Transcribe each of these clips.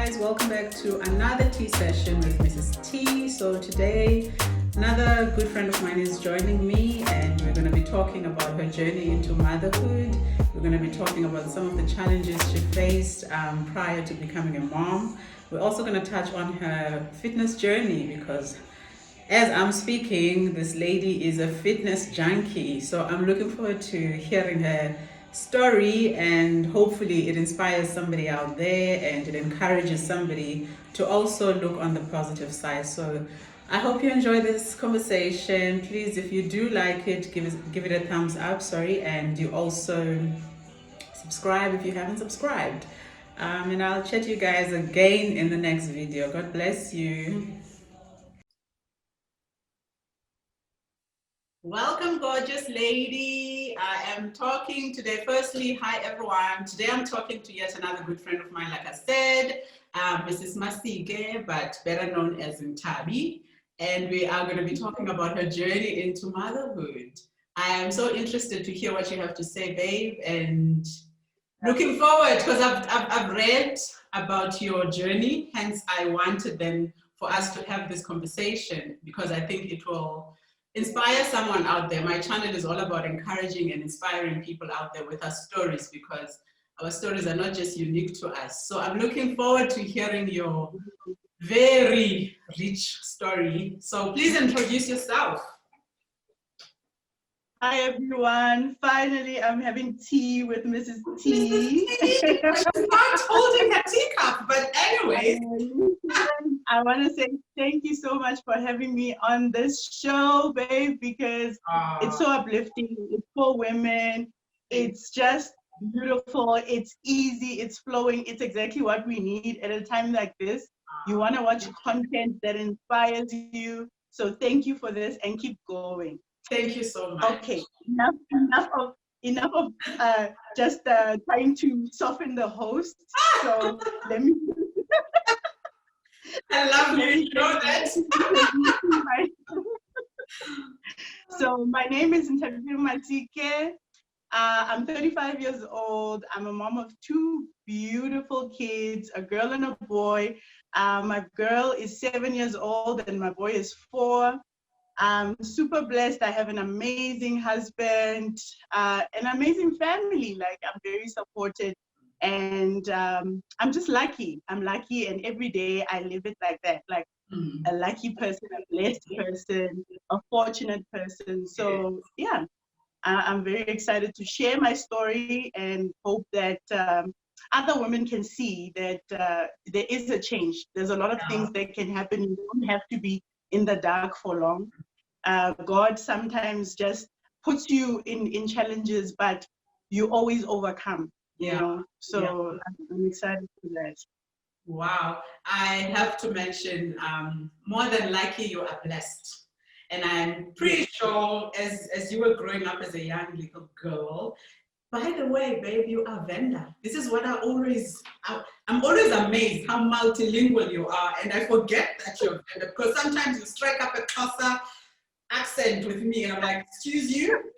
guys, welcome back to another tea session with Mrs. T. So today, another good friend of mine is joining me, and we're going to be talking about her journey into motherhood. We're going to be talking about some of the challenges she faced prior to becoming a mom. We're also going to touch on her fitness journey because as I'm speaking, this lady is a fitness junkie. So I'm looking forward to hearing her story, and hopefully it inspires somebody out there and it encourages somebody to also look on the positive side. So I hope you enjoy this conversation. Please, if you do like it, give it a thumbs up, and you also subscribe if you haven't subscribed. And I'll chat you guys again in the next video. God bless you. Welcome, gorgeous lady. I am talking today. Firstly, hi everyone. Today I'm talking to yet another good friend of mine, like I said, Mrs. Masige, but better known as Ntabi. And we are going to be talking about her journey into motherhood. I am so interested to hear what you have to say, babe, and looking forward because I've read about your journey. Hence, I wanted then for us to have this conversation because I think it will inspire someone out there. My channel is all about encouraging and inspiring people out there with our stories because our stories are not just unique to us. So I'm looking forward to hearing your very rich story. So please introduce yourself. Hi everyone, finally I'm having tea with Mrs. T. She's not holding her teacup, but anyway. I want to say thank you so much for having me on this show, babe, because it's so uplifting. It's for women. It's just beautiful. It's easy. It's flowing. It's exactly what we need at a time like this. You want to watch content that inspires you. So thank you for this and keep going. Thank you so much. Okay, enough of just trying to soften the host. So let me. I love you. You know that. So my name is Ntabi Matike. I'm 35 years old. I'm a mom of two beautiful kids, a girl and a boy. My girl is 7 years old and my boy is 4. I'm super blessed. I have an amazing husband, an amazing family. Like, I'm very supported, and I'm just lucky. I'm lucky, and every day I live it like that, like a lucky person, a blessed person, a fortunate person. So yeah, I'm very excited to share my story and hope that other women can see that there is a change. There's a lot of things that can happen. You don't have to be in the dark for long. God sometimes just puts you in challenges, but you always overcome, you know? So I'm excited for that. Wow. I have to mention, more than likely you are blessed. And I'm pretty sure as you were growing up as a young little girl, by the way, babe, you are Venda. This is what I'm always amazed how multilingual you are. And I forget that you're Venda because sometimes you strike up a Xhosa accent with me and I'm like, excuse you?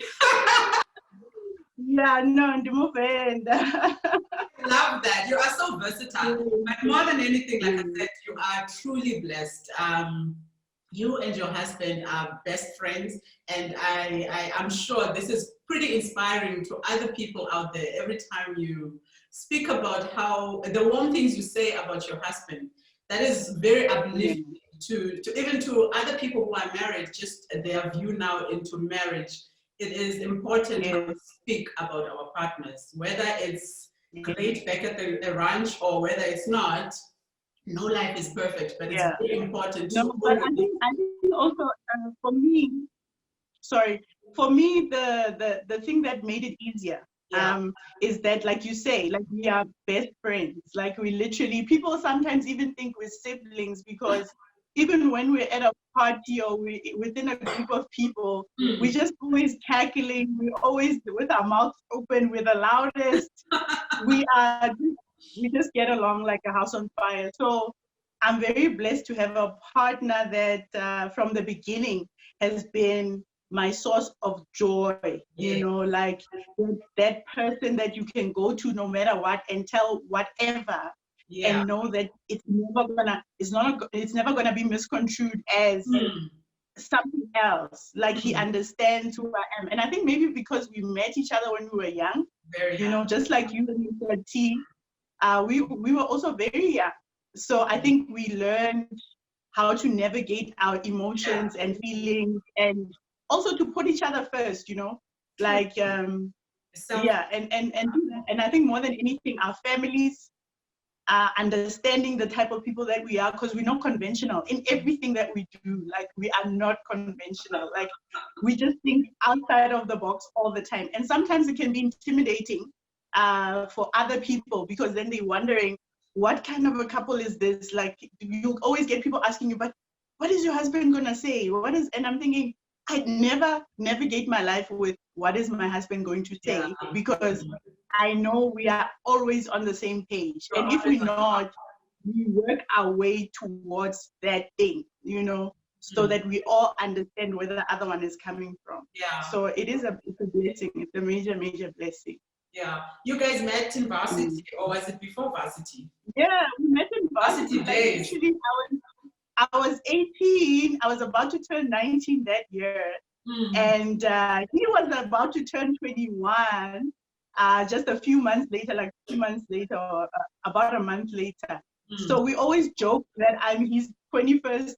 Yeah, no, I'm Venda. I love that. You are so versatile. But more than anything, like I said, you are truly blessed. You and your husband are best friends, and I'm sure this is pretty inspiring to other people out there. Every time you speak about how the warm things you say about your husband, that is very uplifting to even to other people who are married, just their view now into marriage. It is important to speak about our partners, whether it's great back at the ranch or whether it's not. No life is perfect, but it's very important to. No, but I think also for me, the thing that made it easier is that, like you say, like we are best friends. Like we literally, people sometimes even think we're siblings because even when we're at a party or within a group of people, we just always cackling. We're always with our mouths open. We're the loudest. We just get along like a house on fire. So I'm very blessed to have a partner that from the beginning has been my source of joy, you know, like that person that you can go to no matter what and tell whatever. Yeah. and know that it's never gonna be misconstrued as something else. Like he understands who I am. And I think maybe because we met each other when we were young, Very young. just like you and Mr. T, we were also very young. So I think we learned how to navigate our emotions and feelings, and also to put each other first, like and I think more than anything, our families understanding the type of people that we are, because we're not conventional in everything that we do. Like we are not conventional. Like we just think outside of the box all the time, and sometimes it can be intimidating for other people, because then they're wondering what kind of a couple is this. Like you always get people asking you, but what is your husband gonna say? And I'm thinking, I'd never navigate my life with what is my husband going to say, because I know we are always on the same page. And if we're not, we work our way towards that thing, so that we all understand where the other one is coming from. Yeah. So it's a blessing. It's a major, major blessing. Yeah. You guys met in varsity, or was it before varsity? Yeah, we met in varsity. Days. Actually, I was 18. I was about to turn 19 that year. And he was about to turn 21 just a few months later, like 3 months later, or about a month later. So we always joke that I'm his 21st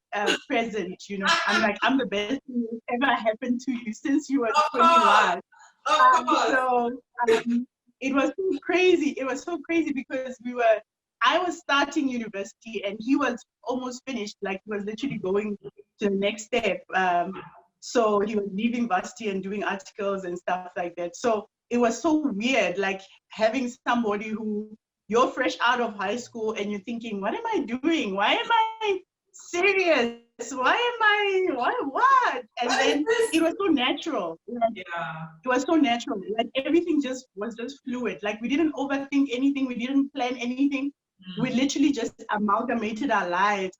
present, I'm like, I'm the best thing that's ever happened to you since you were 21. So it was so crazy. It was so crazy because I was starting university and he was almost finished. Like he was literally going to the next step. So he was leaving varsity and doing articles and stuff like that. So it was so weird, like having somebody who you're fresh out of high school and you're thinking, what am I doing? Why am I serious? What? And then it was so natural. It was so natural. Like everything was just fluid. Like we didn't overthink anything. We didn't plan anything. We literally just amalgamated our lives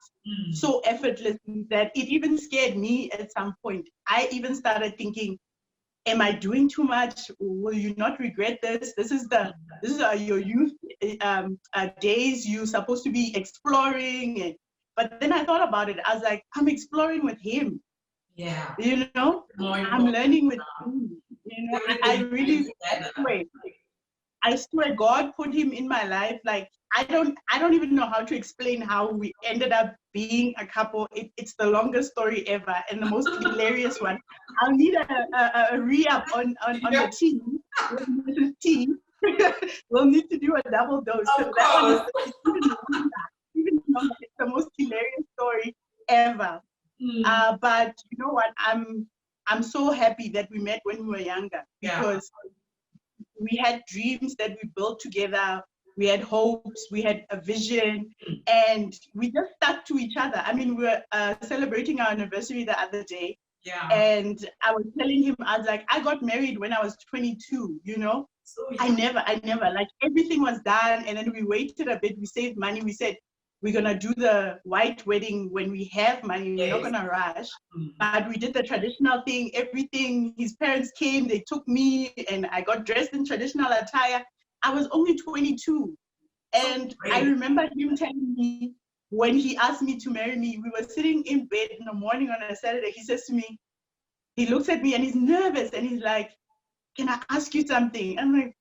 so effortlessly that it even scared me at some point. I even started thinking, am I doing too much? Will you not regret this? This is your youth days. You're supposed to be exploring. But then I thought about it. I was like, I'm exploring with him. Yeah. I'm learning with him. I swear God put him in my life. Like I don't even know how to explain how we ended up being a couple. It's the longest story ever and the most hilarious one. I'll need a re-up on the team. Mrs. T. We'll need to do a double dose. So that one is even longer. It's the most hilarious story ever. But you know what? I'm so happy that we met when we were younger, because we had dreams that we built together. We had hopes, we had a vision, and we just stuck to each other. I mean, we were celebrating our anniversary the other day. Yeah. And I was telling him, I was like, I got married when I was 22, So, I never, like everything was done. And then we waited a bit, we saved money. We said, we're going to do the white wedding when we have money. We're not going to rush. But we did the traditional thing, everything. His parents came, they took me, and I got dressed in traditional attire. I was only 22. And I remember him telling me, when he asked me to marry me, we were sitting in bed in the morning on a Saturday. He says to me, he looks at me and he's nervous. And he's like, can I ask you something? I'm like,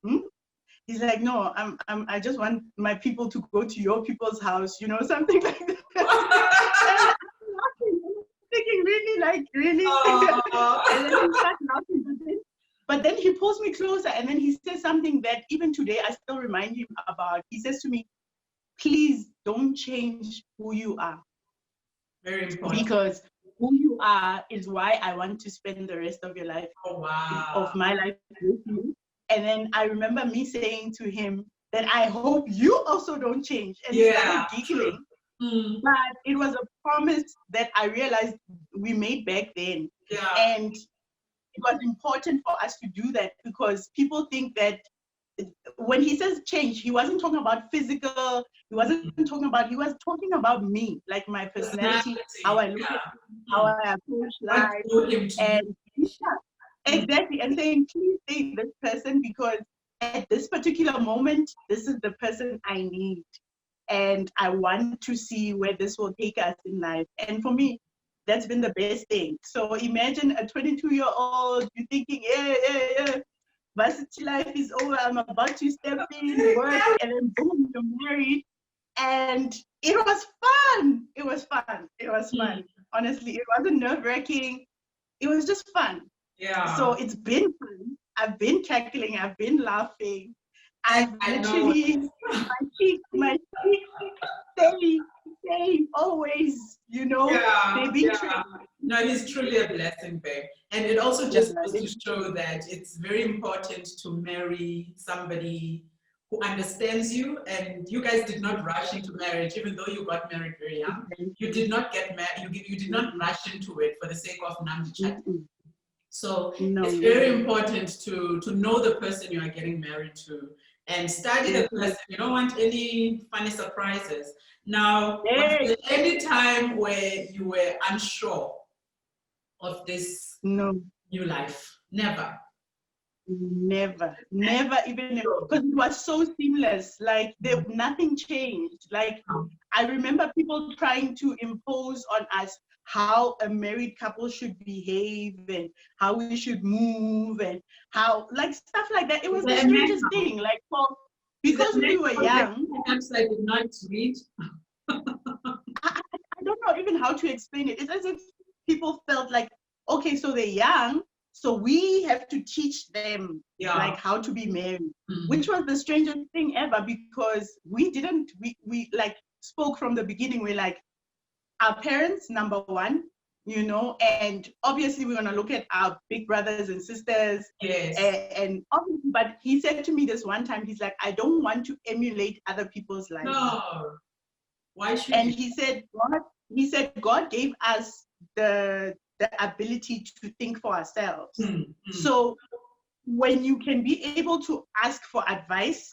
He's like, no, I just want my people to go to your people's house, something like that. And I'm laughing, thinking, really? And then he starts laughing. But then he pulls me closer and then he says something that even today I still remind him about. He says to me, please don't change who you are. Very important. Because who you are is why I want to spend the rest of your life, of my life with you. And then I remember me saying to him that I hope you also don't change. And he started giggling. But it was a promise that I realized we made back then. Yeah. And it was important for us to do that, because people think that when he says change, he wasn't talking about physical, he was talking about me, like my personality, how I look at things, how I approach life. And exactly, and saying, please stay this person, because at this particular moment, this is the person I need. and I want to see where this will take us in life. And for me, that's been the best thing. So imagine a 22-year-old, you're thinking, yeah, varsity life is over, I'm about to step in, work, and then boom, you're married. And it was fun. It was fun. It was fun. Honestly, it wasn't nerve-wracking. It was just fun. Yeah. So it's been fun. I've been cackling. I've been laughing. I've I literally, my cheek, stay always, you know, they be yeah. No, he's truly a blessing, babe. And it also just goes to show that it's very important to marry somebody who understands you, and you guys did not rush into marriage, even though you got married very young. You did not get married, you did not rush into it for the sake of Namdi chat. So it's very important to know the person you are getting married to and study the person. You don't want any funny surprises. Now, was there any time where you were unsure of this new life? Never. Never even, because it was so seamless. Like nothing changed. Like I remember people trying to impose on us how a married couple should behave and how we should move and how, like, stuff like that. It was the strangest thing. Like, because we were young. Perhaps I did not read. I don't know even how to explain it. It's as if people felt like, okay, so they're young, so we have to teach them like how to be married, which was the strangest thing ever, because we like spoke from the beginning. We're like, our parents, number one, you know, and obviously we're gonna look at our big brothers and sisters. And obviously, but he said to me this one time, he's like, I don't want to emulate other people's lives. No. Why should and he said God gave us the ability to think for ourselves. So when you can be able to ask for advice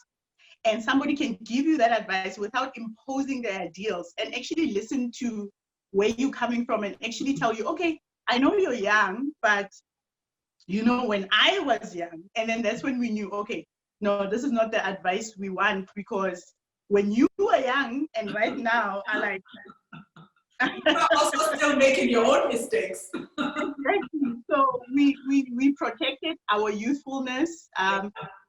and somebody can give you that advice without imposing their ideals and actually listen to where you're coming from and actually tell you, okay, I know you're young, but you know, when I was young, and then that's when we knew, okay, no, this is not the advice we want, because when you were young and right now are like, you're also still making your own mistakes. Exactly. So we protected our youthfulness.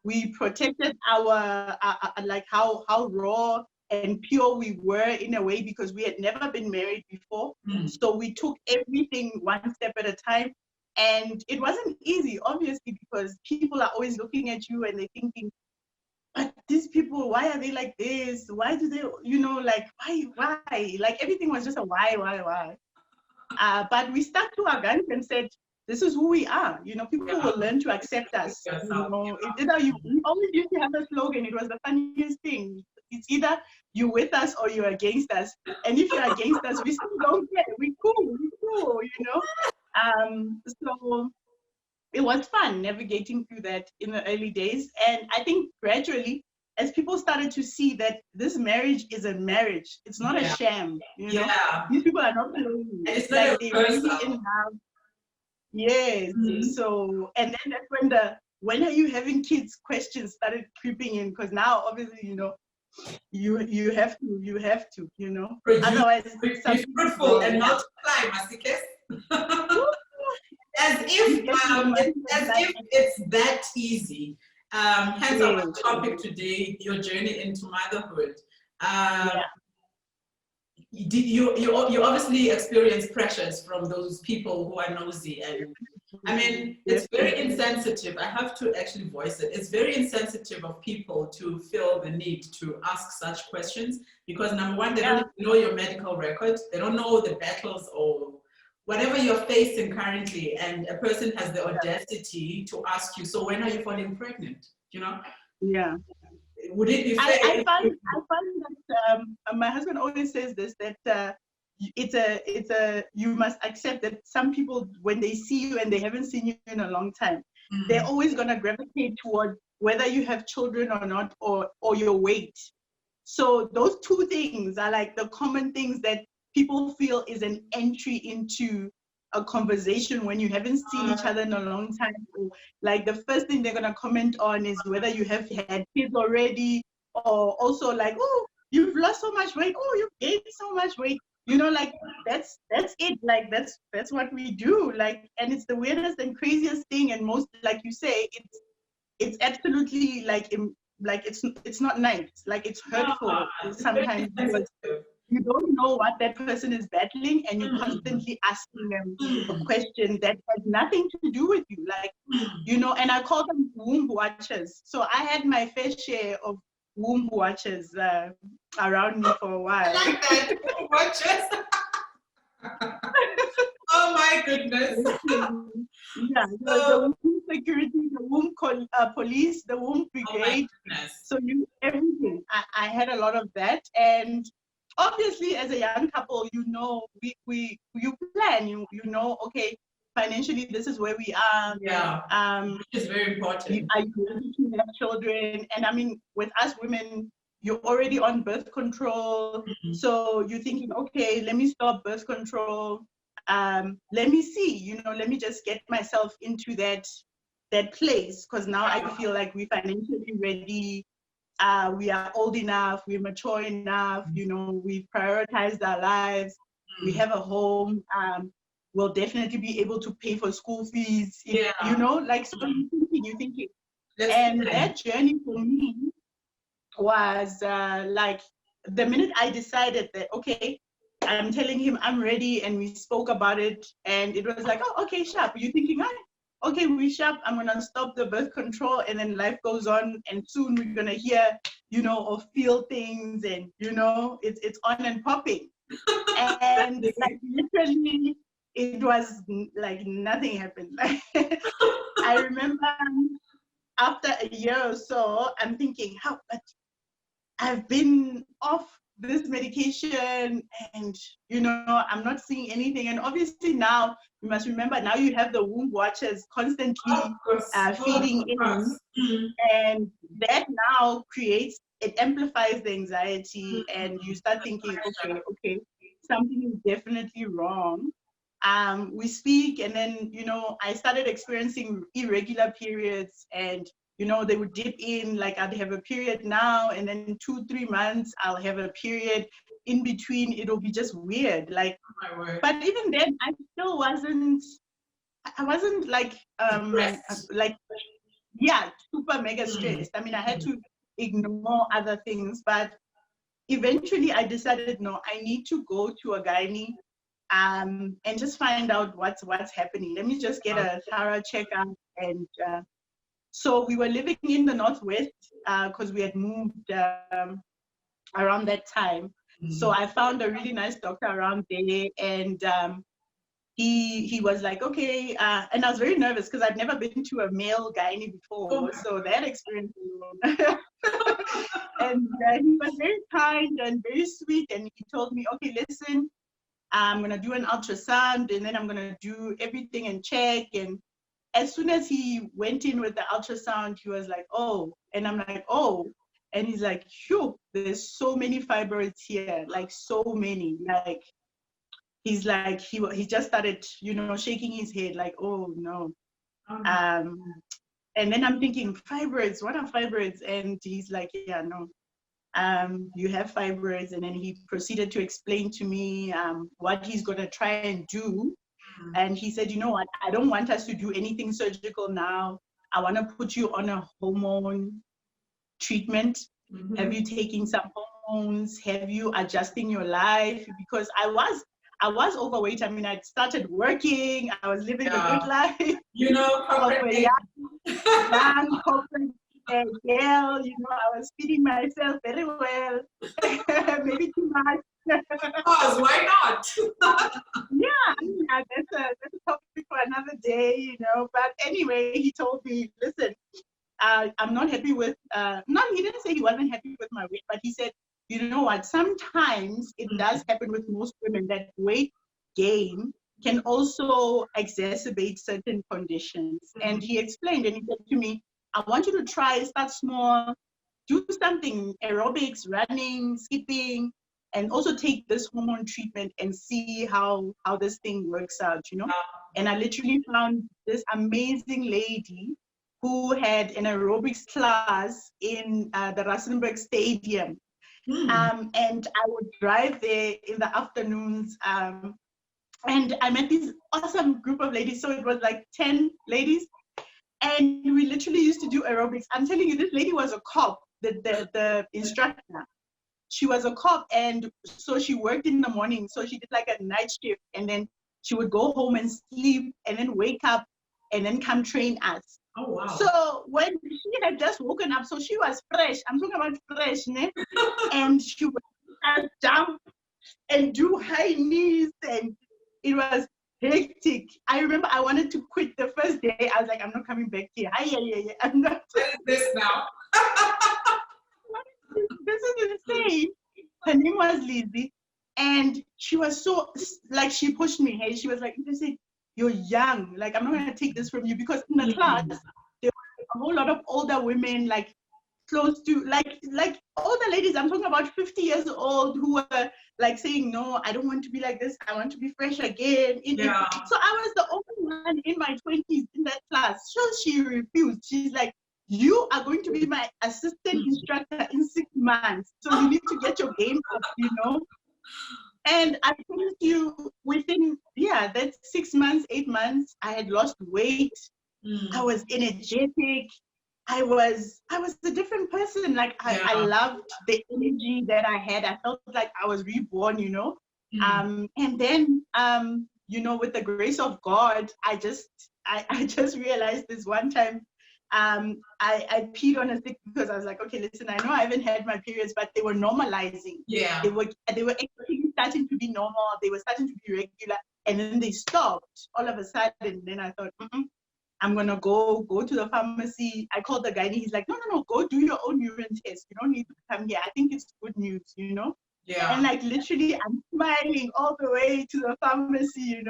We protected our like how raw and pure we were in a way, because we had never been married before. So we took everything one step at a time, and it wasn't easy, obviously, because people are always looking at you and they're thinking, but these people, why are they like this? Why do they, you know, like, why? Like, everything was just a why? But we stuck to our guns and said, this is who we are. You know, people will learn to accept us. You know, we always used to have a slogan. It was the funniest thing. It's either you're with us or you're against us. And if you're against us, we still don't care. We're cool, you know? So it was fun navigating through that in the early days. And I think gradually, as people started to see that this marriage is a marriage, it's not a sham, you know? These people are not playing. It's like they really in love. Yes. So, and then that's when when are you having kids questions started creeping in, because now obviously, you know, you have to, you know. Otherwise, be fruitful and multiply, Masikes. As if it's that easy. Hence our topic today, your journey into motherhood. You obviously experience pressures from those people who are nosy, and I mean, it's very insensitive. I have to actually voice it. It's very insensitive of people to feel the need to ask such questions, because number one, they don't know your medical record. They don't know the battles or whatever you're facing currently, and a person has the audacity to ask you, so when are you falling pregnant? You know? Yeah. Would it be fair? I find that my husband always says this, that you must accept that some people, when they see you and they haven't seen you in a long time, they're always gonna gravitate toward whether you have children or not, or your weight. So those two things are like the common things that people feel is an entry into a conversation when you haven't seen each other in a long time. Like the first thing they're gonna comment on is whether you have had kids already, or also like, oh, you've lost so much weight. Oh, you've gained so much weight. You know, like that's it. Like that's what we do. Like, and it's the weirdest and craziest thing. And most, like you say, it's absolutely like like it's not nice. Like it's hurtful It's very sometimes because sensitive. you don't know what that person is battling, and you're Mm. constantly asking them a Mm. question that has nothing to do with you. Like, you know, and I call them womb watchers. So I had my fair share of womb watchers around me for a while. I like that. Watches. Oh my goodness. Yeah, the womb security, the womb police, the womb Oh my brigade. goodness. So you everything. I had a lot of that, and obviously as a young couple, you know, you plan. You know, okay, financially this is where we are. Yeah. Which is very important. Are you ready to have children? And I mean, with us women, you're already on birth control, so you're thinking, okay, let me stop birth control. Let me see, you know, let me just get myself into that place, because now I feel like we're financially ready. We are old enough, we're mature enough, you know, we've prioritized our lives, we have a home, we'll definitely be able to pay for school fees, if, you know, like, so you're thinking. And that journey for me was like, the minute I decided that, okay, I'm telling him I'm ready, and we spoke about it, and it was like, oh, okay, sharp. You're thinking, oh, okay, we sharp. I'm gonna stop the birth control, and then life goes on, and soon we're gonna hear, you know, or feel things, and you know, it's on and popping. And like literally, it was like nothing happened. I remember after a year or so, I'm thinking, how? But I've been off this medication, and you know, I'm not seeing anything. And obviously now you must remember, now you have the womb watchers constantly feeding in, and that now creates, it amplifies the anxiety, and you start thinking, okay, something is definitely wrong. We speak, and then, you know, I started experiencing irregular periods, and you know, they would dip in, like I'd have a period now, and then 2-3 months I'll have a period. In between, it'll be just weird. Like, but even then, I wasn't like, yeah, super mega stressed. I mean, I had to ignore other things, but eventually I decided, no, I need to go to a gynae, and just find out what's happening. Let me just get a thorough checkup. And so we were living in the Northwest, because we had moved around that time. So I found a really nice doctor around there, and he was like, okay, and I was very nervous because I'd never been to a male gynae before, so that experience alone. And he was very kind and very sweet, and he told me, okay, listen, I'm gonna do an ultrasound, and then I'm gonna do everything and check. And as soon as he went in with the ultrasound, he was like, oh, and I'm like, oh, and he's like, phew, there's so many fibroids here, like so many. Like, he's like, he just started, you know, shaking his head, like, oh no. And then I'm thinking, fibroids, what are fibroids? And he's like, yeah, no, you have fibroids. And then he proceeded to explain to me what he's gonna try and do. And he said, you know what, I don't want us to do anything surgical now. I want to put you on a hormone treatment. Have you taken some hormones? Have you adjusting your life? Because I was overweight. I mean, I started working. I was living a good life. You know, corporate young corporate girl. You know, I was feeding myself very well. Maybe too much. Because why not? Yeah, that's a topic for another day, you know. But anyway, he told me, listen, I'm not happy with, he didn't say he wasn't happy with my weight, but he said, you know what, sometimes it does happen with most women that weight gain can also exacerbate certain conditions. And he explained, and he said to me, I want you to try, start small, do something, aerobics, running, skipping, and also take this hormone treatment and see how this thing works out, you know. And I literally found this amazing lady who had an aerobics class in the Rustenburg Stadium. And I would drive there in the afternoons. And I met this awesome group of ladies. So it was like 10 ladies. And we literally used to do aerobics. I'm telling you, this lady was a cop, the instructor. She was a cop, and so she worked in the morning. So she did like a night shift, and then she would go home and sleep, and then wake up, and then come train us. Oh wow! So when she had just woken up, so she was fresh. I'm talking about fresh, né? And she would jump and do high knees, and it was hectic. I remember I wanted to quit the first day. I was like, I'm not coming back here. I'm not. What is this now? This is insane. Her name was Lizzie, and she was so, like, she pushed me. Hey, she was like, you're young. Like, I'm not going to take this from you, because in the class, there were a whole lot of older women, like, close to, like older ladies. I'm talking about 50 years old, who were like saying, no, I don't want to be like this. I want to be fresh again. So I was the only one in my 20s in that class. So she refused. She's like, you are going to be my assistant instructor in 6 months. So you need to get your game up. And I promise you, within, that 6 months, 8 months, I had lost weight. I was energetic. I was a different person. Like, I loved the energy that I had. I felt like I was reborn, And then, with the grace of God, I just realized this one time, I peed on a stick, because I was like, okay, listen, I know I haven't had my periods, but they were normalizing. Yeah. They were actually starting to be normal. They were starting to be regular, and then they stopped all of a sudden. And then I thought, I'm gonna go to the pharmacy. I called the guy, and he's like, no, go do your own urine test. You don't need to come here. I think it's good news, Yeah. And like, literally, I'm smiling all the way to the pharmacy,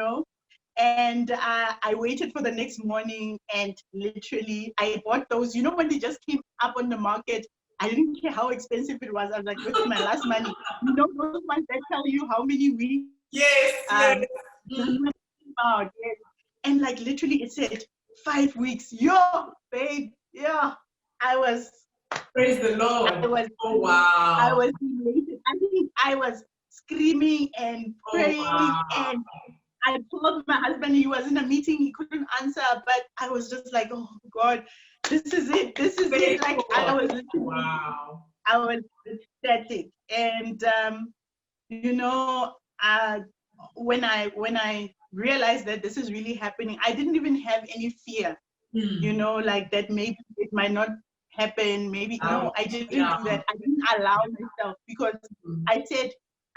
And I waited for the next morning, and literally I bought those, when they just came up on the market. I didn't care how expensive it was. I was like, this is my last money. Those ones that tell you how many weeks. Yes. Yes. And like, literally it said 5 weeks. Yo, babe. Yeah. I was. Praise the Lord. Oh, wow. I was elated. I think I was screaming and praying, and I told my husband, he was in a meeting, he couldn't answer, but I was just like, oh God, this is it. This is it. Like, I was literally, I was ecstatic. And, when I realized that this is really happening, I didn't even have any fear, like that maybe it might not happen. Maybe, no, I didn't do that. I didn't allow myself, because I said,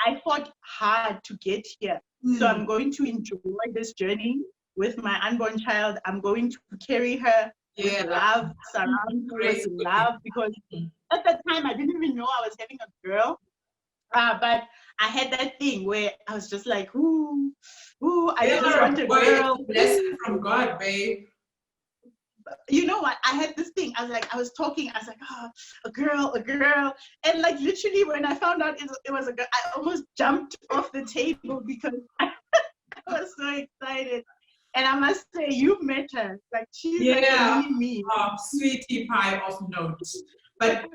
I fought hard to get here. So I'm going to enjoy this journey with my unborn child. I'm going to carry her with love, surround her with love, because at that time I didn't even know I was having a girl. But I had that thing where I was just like, I just want a girl. Blessing from God, babe. You know what? I had this thing. I was talking. I was like, a girl. And like, literally, when I found out it was a girl, I almost jumped off the table, because I was so excited. And I must say, you've met her. Like, she's like me. Sweetie pie of note. But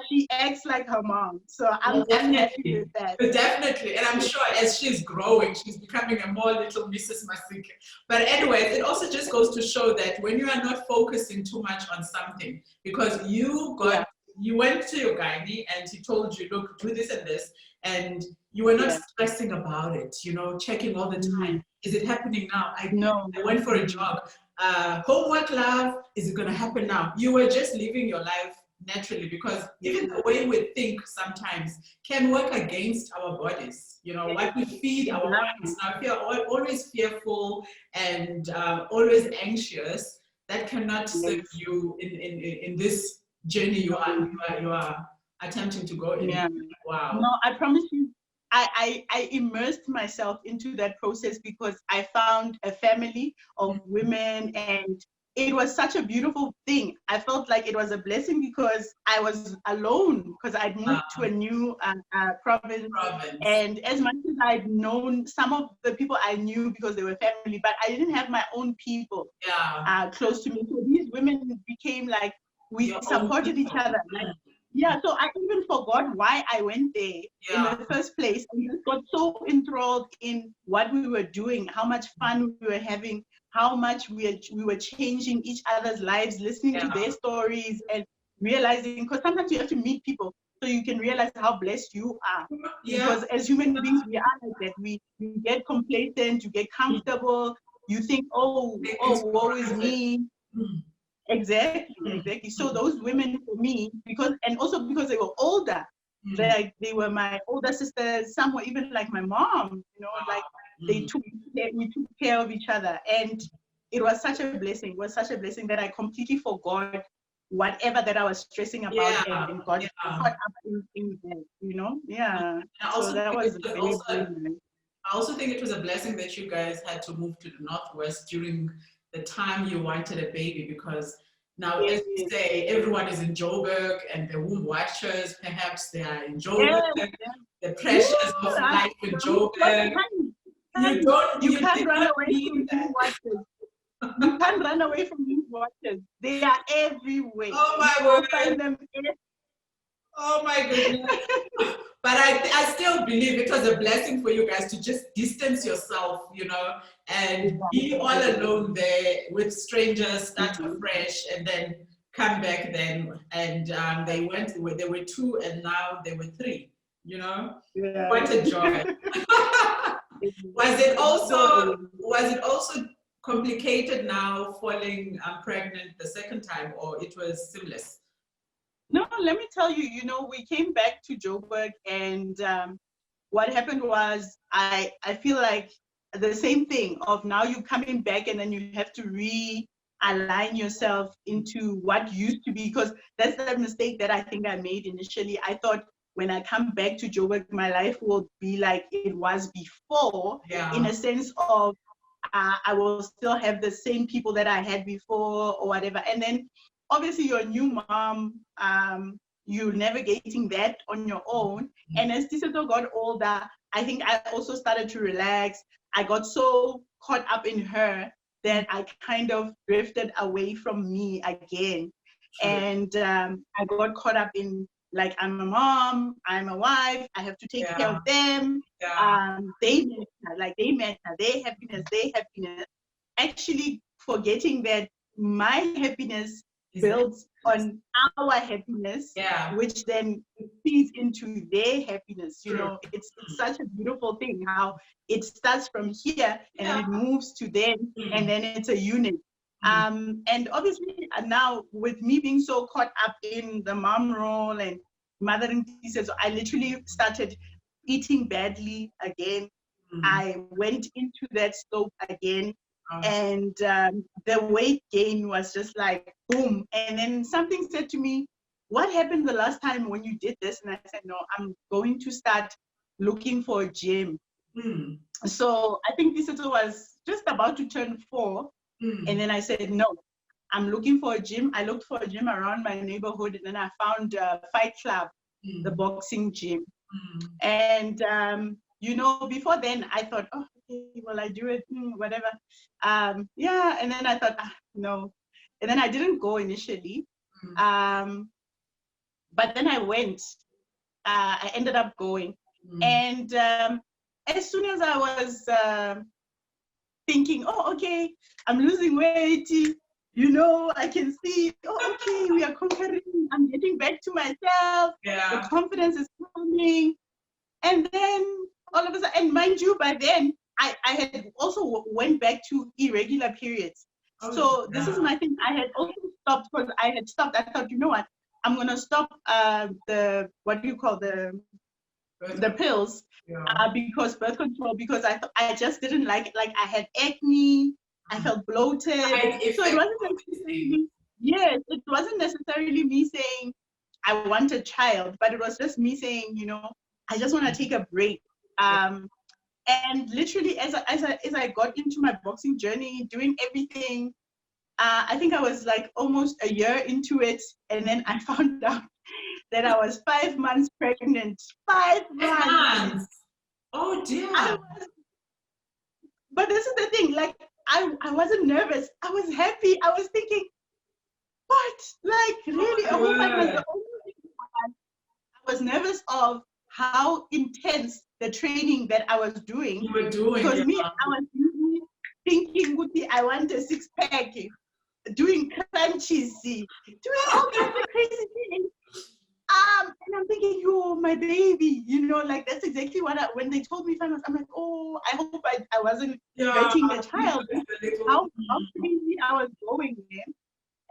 she acts like her mom. So I'm happy with that. But definitely. And I'm sure as she's growing, she's becoming a more little Mrs. Masike. But anyways, it also just goes to show that when you are not focusing too much on something, because you went to your gynae and he told you, look, do this and this, and you were not stressing about it, checking all the time. Is it happening now? I went for a jog. Homework, love, is it going to happen now? You were just living your life naturally, because even the way we think sometimes can work against our bodies. What we feed our minds. Now, if you're always fearful and always anxious, that cannot serve you in this journey you are attempting to go in. Yeah. Wow. No, I promise you, I immersed myself into that process, because I found a family of women, and it was such a beautiful thing. I felt like it was a blessing, because I was alone, because I'd moved to a new province. And as much as I'd known some of the people, I knew because they were family, but I didn't have my own people close to me. So these women became like, we supported each other. Like, Yeah, so I even forgot why I went there in the first place, and just got so enthralled in what we were doing, how much fun we were having, how much we were changing each other's lives, listening to their stories, and realizing, because sometimes you have to meet people so you can realize how blessed you are. Because as human beings, we are like that. We get complacent, you get comfortable, you think, woe is me. Exactly. So those women for me, and also because they were older, like they were my older sisters, some were even like my mom, like we took care of each other. And it was such a blessing. It was such a blessing that I completely forgot whatever that I was stressing about and got caught up in that. Yeah. So that was very, very nice. I also think it was a blessing that you guys had to move to the Northwest during the time you wanted a baby, because now, as you say, everyone is in Joburg and the womb watchers, perhaps they are in Joburg, the pressures of life in Joburg. You can't run away from womb watchers. You can't run away from these watchers. They are everywhere. Oh my you will find them everywhere. Oh my goodness. But I still believe it was a blessing for you guys to just distance yourself, and be all alone there with strangers, start afresh, and then come back then. And there were two, and now there were three, What a joy. Was it also complicated now falling pregnant the second time, or it was seamless? No, let me tell you, we came back to Joburg, and what happened was I feel like the same thing of now you coming back, and then you have to realign yourself into what used to be, because that's the mistake that I think I made initially. I thought when I come back to Joburg, my life will be like it was before, in a sense of I will still have the same people that I had before or whatever. And then obviously you're a new mom, you're navigating that on your own. And as Tisato got older, I think I also started to relax. I got so caught up in her that I kind of drifted away from me again. And I got caught up in, like, I'm a mom, I'm a wife, I have to take care of them. They matter, their happiness. Actually forgetting that my happiness builds on our happiness, which then feeds into their happiness. It's such a beautiful thing how it starts from here and then it moves to them, and then it's a unit. And obviously now with me being so caught up in the mom role and mothering pieces, I literally started eating badly again. I went into that slope again. And the weight gain was just like boom. And then something said to me, what happened the last time when you did this? And I said, no, I'm going to start looking for a gym. So I think this was just about to turn 4. And then I said, no, I'm looking for a gym. I looked for a gym around my neighborhood, and then I found Fight Club, the boxing gym. And before then I thought, oh, okay, well, I do it, whatever. And then I thought, no. And then I didn't go initially. But then I went. I ended up going. And as soon as I was thinking, oh, okay, I'm losing weight, I can see, oh, okay, we are conquering, I'm getting back to myself, the confidence is coming. And then all of a sudden, and mind you, by then, I had also went back to irregular periods. So this is my thing. I had also stopped because I had stopped. I thought, you know what, I'm going to stop the pills because birth control, because I just didn't like it. Like I had acne, I felt bloated. So it wasn't necessarily me saying I want a child, but it was just me saying, I just want to take a break. And literally, as I got into my boxing journey, doing everything, I think I was like almost a year into it, and then I found out that I was 5 months pregnant. 5 months. Oh dear. But this is the thing, like I wasn't nervous. I was happy. I was thinking, what? Like really, a woman was the only thing was nervous of how intense the training that I was doing. You were doing, because yeah. me, I was really thinking, Guti, I want a six-pack, doing crunches, doing all kinds of crazy things. And I'm thinking, yo, my baby, like that's exactly what when they told me finals, I'm like, oh, I hope I wasn't hurting the child. How crazy I was going there.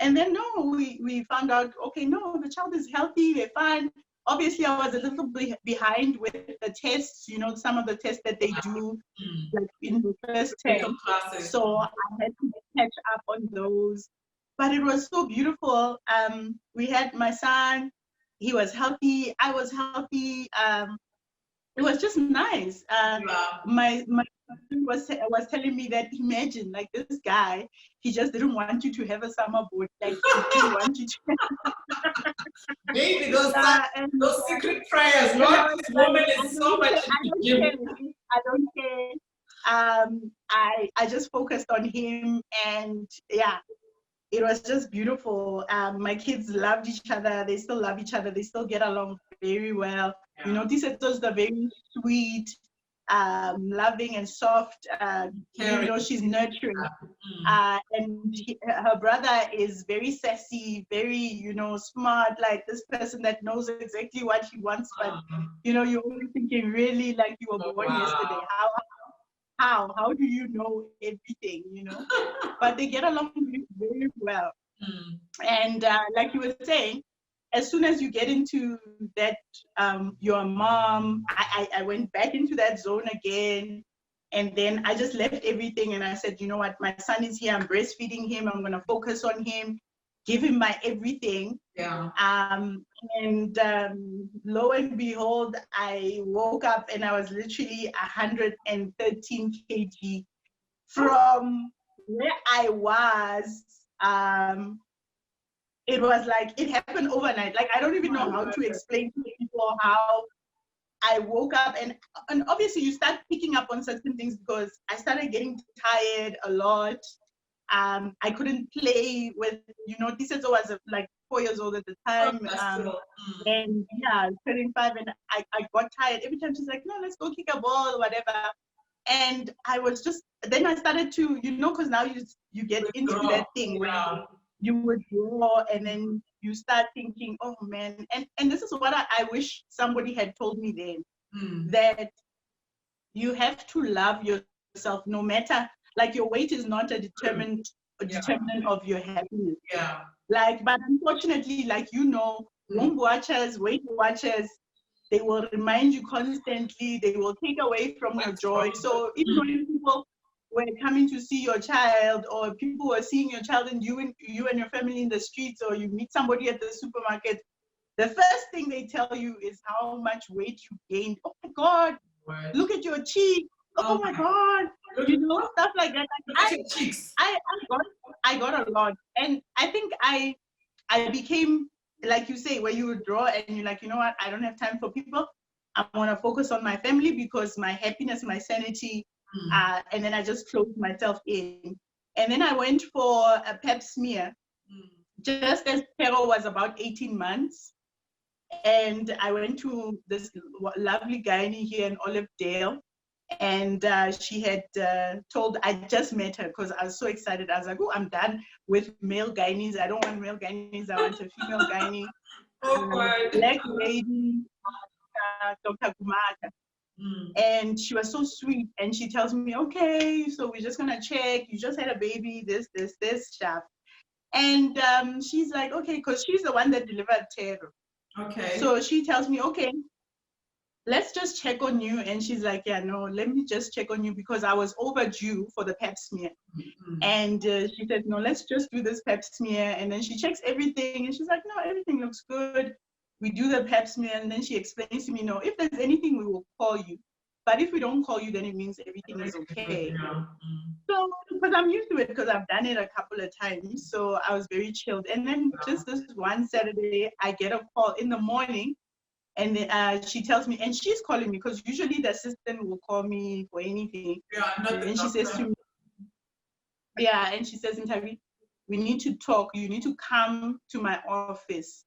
And then no, we found out, okay, no, the child is healthy, they're fine. Obviously, I was a little bit behind with the tests, some of the tests that they do, like in the first term. So I had to catch up on those. But it was so beautiful. We had my son, he was healthy, I was healthy. It was just nice. My husband was telling me that, imagine, like, this guy, he just didn't want you to have a summer boat, like he didn't want you to. Maybe those secret prayers, Lord, this woman is so much into gym. I don't care. I just focused on him, and yeah, it was just beautiful. My kids loved each other. They still love each other. They still get along very well. Yeah. This is the very sweet, loving and soft. She's nurturing. And her brother is very sassy, very, smart, like this person that knows exactly what he wants. But, you're only thinking, really, like you were born yesterday. How do you know everything, But they get along very well. And like you were saying, as soon as you get into that, you're a mom, I went back into that zone again. And then I just left everything and I said, you know what, my son is here, I'm breastfeeding him, I'm going to focus on him, give him my everything. Yeah. And lo and behold, I woke up and I was literally 113 kg from where I was. It was like, it happened overnight. Like, I don't even know how to explain to people how I woke up, and obviously you start picking up on certain things because I started getting tired a lot. I couldn't play with, Tiseto was like 4 years old at the time. And yeah, turning 5, and I got tired. Every time she's like, no, let's go kick a ball or whatever. And I was just, then I started to, because now you get into that thing where you would draw and then you start thinking, oh man, and this is what I wish somebody had told me then, that you have to love yourself no matter, like your weight is not a determinant of your happiness. Yeah. Like, but unfortunately, like, womb watchers, weight watchers, they will remind you constantly, they will take away from your joy. So even when people were coming to see your child, or people were seeing your child and you and your family in the streets, or you meet somebody at the supermarket, the first thing they tell you is how much weight you gained. Oh my God, look at your cheek. Oh my God, stuff like that. I got a lot. And I think I became, like you say, where you would draw and you're like, you know what, I don't have time for people. I want to focus on my family because my happiness, my sanity, and then I just closed myself in. And then I went for a pap smear, just as Pero was about 18 months. And I went to this lovely gynae here in Olivedale. And she had told, I just met her because I was so excited. I was like, oh, I'm done with male gynaes. I don't want male gynaes. I want a female gynae. Black lady, Dr. Kumata. And she was so sweet. And she tells me, okay, so we're just going to check. You just had a baby, this, stuff. And she's like, okay, because she's the one that delivered Tero. Okay. So she tells me, okay, let's just check on you. And she's like, yeah, no, let me just check on you because I was overdue for the pap smear. And she said, no, let's just do this pap smear. And then she checks everything and she's like, no, everything looks good. We do the pap smear. And then she explains to me, no, if there's anything, we will call you. But if we don't call you, then it means everything is okay. So, because I'm used to it because I've done it a couple of times. So I was very chilled. And then just this one Saturday, I get a call in the morning. And she tells me, and she's calling me because usually the assistant will call me for anything. And she says to me, and she says, Ntavi, we need to talk. You need to come to my office.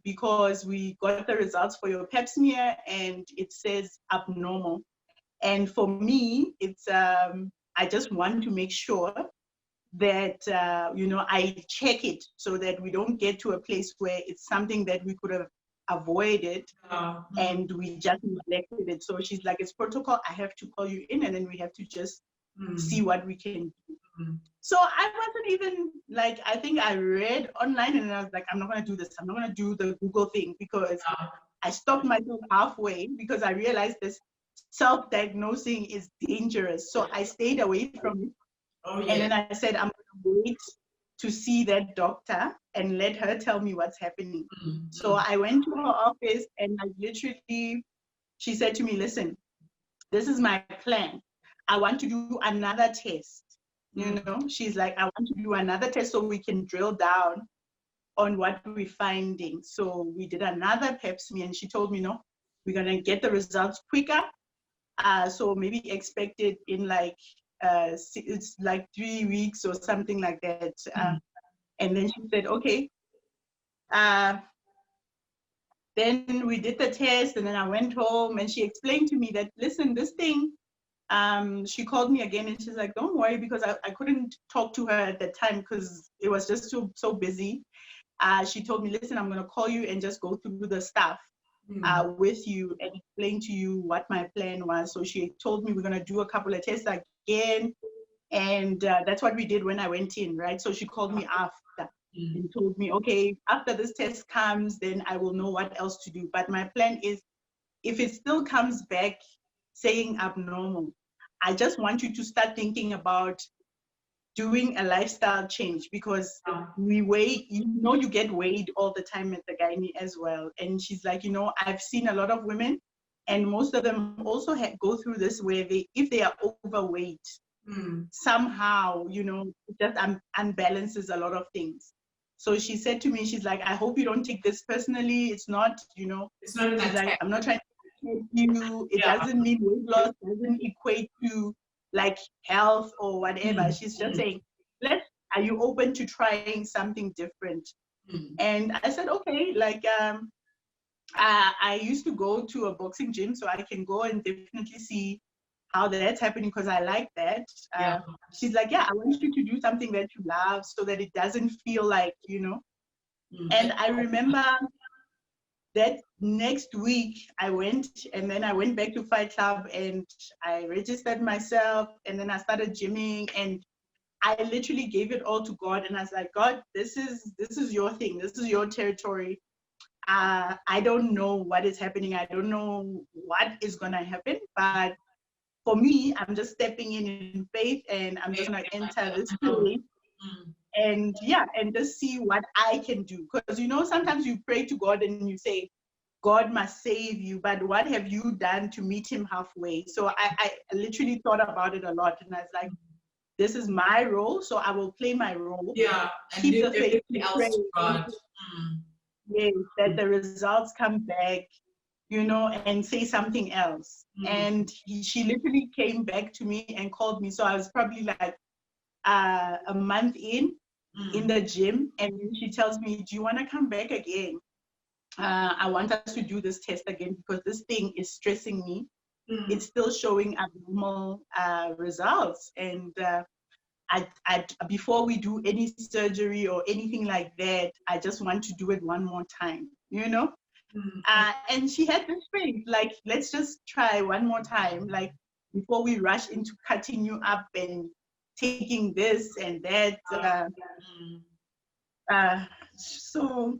because we got the results for your pap smear and it says abnormal. And for me, it's I just want to make sure that I check it so that we don't get to a place where it's something that we could have avoided and we just neglected it. So she's like, it's protocol, I have to call you in and then we have to just see what we can do. So I wasn't even like, I think I read online and I was like, I'm not going to do this. I'm not going to do the Google thing because I stopped myself halfway because I realized this self-diagnosing is dangerous. So I stayed away from it. And then I said, I'm going to wait to see that doctor and let her tell me what's happening. So I went to her office and I literally, she said to me, listen, this is my plan. I want to do another test. She's like, I want to do another test so we can drill down on what we're finding. So we did another pap smear and she told me, no, we're going to get the results quicker. So maybe expect it in like, it's like 3 weeks or something like that. And then she said, okay. Then we did the test and then I went home and she explained to me that, listen, this thing, she called me again and she's like, don't worry, because I couldn't talk to her at that time because it was just so busy. She told me, listen, I'm going to call you and just go through the stuff with you and explain to you what my plan was. So she told me we're going to do a couple of tests again. And that's what we did when I went in, right? So she called me after and told me, okay, after this test comes, then I will know what else to do. But my plan is, if it still comes back saying abnormal, I just want you to start thinking about doing a lifestyle change because we weigh, you get weighed all the time at the gynae as well. And she's like, I've seen a lot of women and most of them also go through this where if they are overweight, somehow, it just unbalances a lot of things. So she said to me, she's like, I hope you don't take this personally. It's not, it's not an attack. Like, I'm not trying to help you. It doesn't mean weight loss doesn't equate to like health or whatever. She's just saying, are you open to trying something different? And I said, okay, like, I used to go to a boxing gym, so I can go and definitely see how that's happening because I like that. She's like, yeah, I want you to do something that you love so that it doesn't feel like, And I remember that next week I went back to Fight Club and I registered myself and then I started gymming and I literally gave it all to God and I was like, God, this is your thing. This is your territory. I don't know what is happening. I don't know what is going to happen, but for me, I'm just stepping in faith and I'm just going to enter this place and just see what I can do. Because, sometimes you pray to God and you say, God must save you, but what have you done to meet him halfway? So I literally thought about it a lot and I was like, this is my role, so I will play my role. Yeah, and keep the faith, else to God. Yes, that the results come back, and say something else. And she literally came back to me and called me. So I was probably like a month in the gym. And then she tells me, do you want to come back again? I want us to do this test again because this thing is stressing me. It's still showing abnormal results. And I before we do any surgery or anything like that, I just want to do it one more time, and she had this faith, like, let's just try one more time, like, before we rush into cutting you up and taking this and that. So,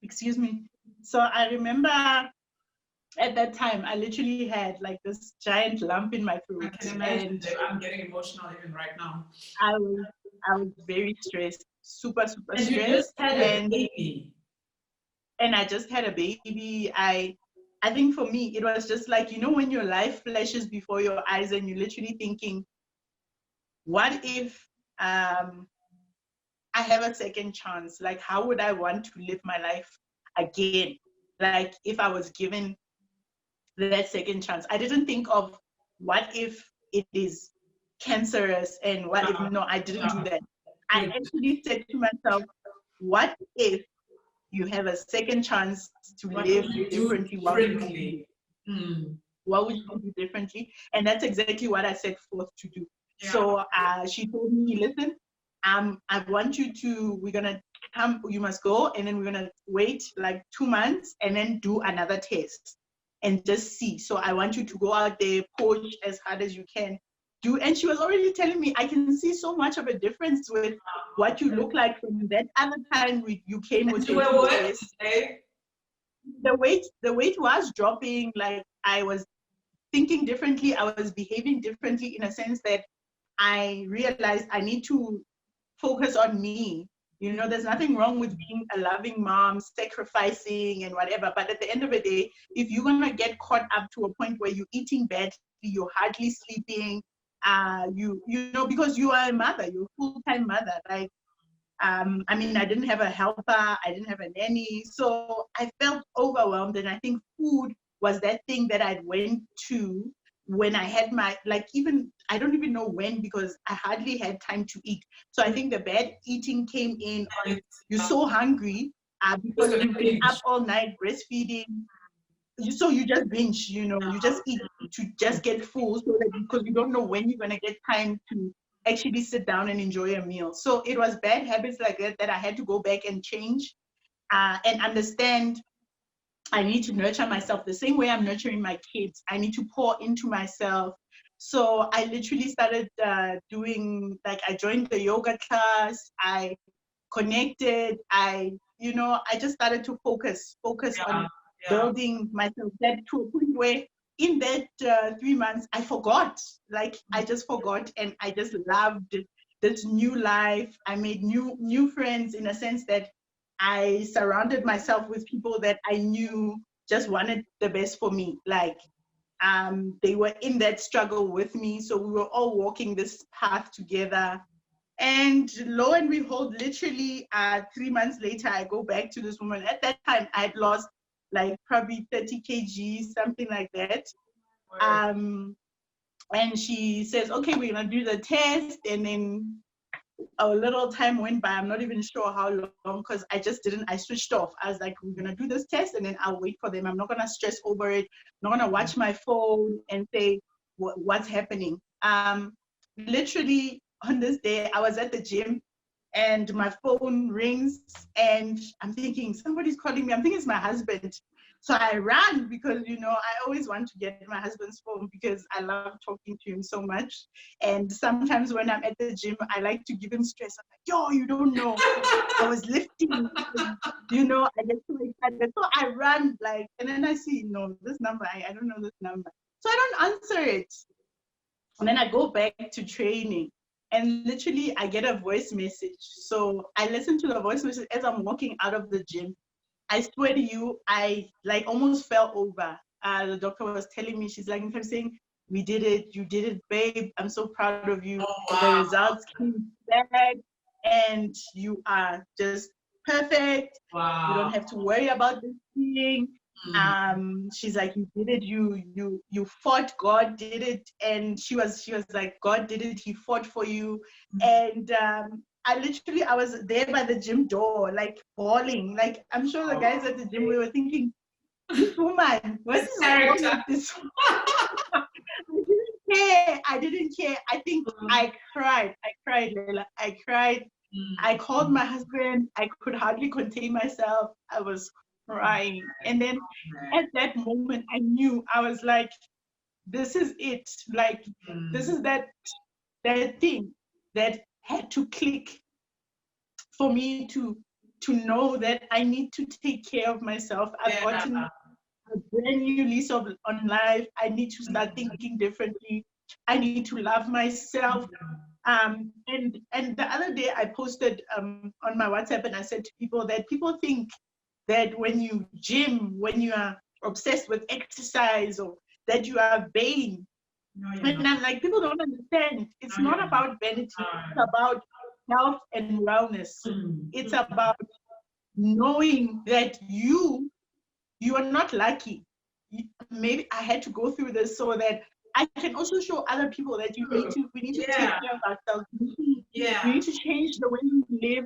excuse me. So I remember at that time, I literally had like this giant lump in my throat. I can imagine. I'm getting emotional even right now. I was very stressed, super and stressed. You just had a baby. And I just had a baby. I think for me, it was just like, when your life flashes before your eyes and you're literally thinking, what if I have a second chance? Like, how would I want to live my life again? Like, if I was given that second chance. I didn't think of what if it is cancerous and what if, no, I didn't do that. I actually said to myself, what if you have a second chance to What live would you do differently while you're differently? what would you do differently? And that's exactly what I set forth to do. Yeah. So she told me, listen, I want you to, we're gonna come, you must go, and then we're gonna wait like 2 months and then do another test and just see. So I want you to go out there, push as hard as you can. Do, and she was already telling me, I can see so much of a difference with what you look like from that other time you came with your test. The weight was dropping. Like, I was thinking differently. I was behaving differently in a sense that I realized I need to focus on me. You know, there's nothing wrong with being a loving mom, sacrificing and whatever. But at the end of the day, if you're gonna get caught up to a point where you're eating badly, you're hardly sleeping, you know, because you are a mother, you're a full-time mother. Like, I mean, I didn't have a helper, I didn't have a nanny, so I felt overwhelmed. And I think food was that thing that I went to when I had my, like, even, I don't even know when, because I hardly had time to eat. So I think the bad eating came in on, you're so hungry because you've been up all night breastfeeding. So you just binge, you know, you just eat to just get full, so that, because you don't know when you're gonna get time to actually sit down and enjoy a meal. So it was bad habits like that that I had to go back and change and understand. I need to nurture myself the same way I'm nurturing my kids. I need to pour into myself. So I literally started doing, like, I joined the yoga class. I connected. I just started to focus on building myself. That to a point where in that 3 months, I forgot. Like, I just forgot, and I just loved this new life. I made new friends, in a sense that I surrounded myself with people that I knew just wanted the best for me. Like, they were in that struggle with me, so we were all walking this path together. And lo and behold, literally 3 months later, I go back to this woman. At that time, I had lost like probably 30 kg, something like that. And she says, okay, we're gonna do the test. And then a little time went by. I'm not even sure how long, because I switched off. I was like, we're gonna do this test and then I'll wait for them. I'm not gonna stress over it. I'm not gonna watch my phone and say what's happening. Literally on this day, I was at the gym and my phone rings and I'm thinking somebody's calling me. I'm thinking it's my husband. So I ran because, I always want to get my husband's phone because I love talking to him so much. And sometimes when I'm at the gym, I like to give him stress. I'm like, yo, you don't know. I was lifting, I get so excited. So I run, like, and then I see, no, this number, I don't know this number. So I don't answer it. And then I go back to training. And literally, I get a voice message. So I listen to the voice message as I'm walking out of the gym. I swear to you, I like almost fell over. The doctor was telling me, she's like, I'm saying, we did it, you did it, babe. I'm so proud of you. Oh, wow. The results came back and you are just perfect. Wow. You don't have to worry about this thing. She's like, you did it, you fought, God did it. And she was like, God did it, he fought for you. And I was there by the gym door, like bawling. Like, I'm sure the guys at the gym, we were thinking, this woman, what is wrong with this woman? I didn't care. I think I cried, Leila. I cried. I called my husband. I could hardly contain myself. I was crying. And then at that moment, I knew, I was like, this is it. Like, this is that thing that had to click for me to know that I need to take care of myself. I've gotten a brand new lease on life. I need to start thinking differently. I need to love myself. And the other day I posted on my WhatsApp, and I said to people that people think that when you gym, when you are obsessed with exercise, or that you are vain. And I'm like, people don't understand. It's not about vanity. It's about health and wellness. It's about knowing that you are not lucky. Maybe I had to go through this so that I can also show other people that we need to take care of ourselves. We need to change the way we live.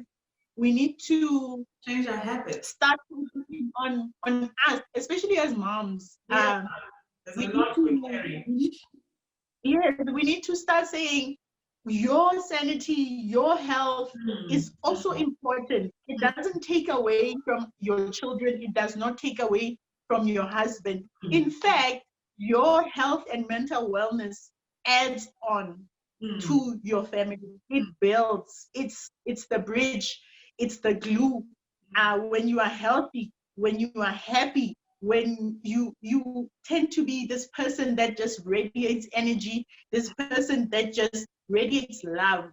we need to change our habits. Start focusing on us, especially as moms. Yeah, there's We a need lot we to, carry. yes, we need to start saying your sanity, your health is also important. It doesn't take away from your children. It does not take away from your husband. In fact, your health and mental wellness adds on to your family. It builds. It's the bridge. It's the glue. When you are healthy, when you are happy, when you tend to be this person that just radiates energy, this person that just radiates love,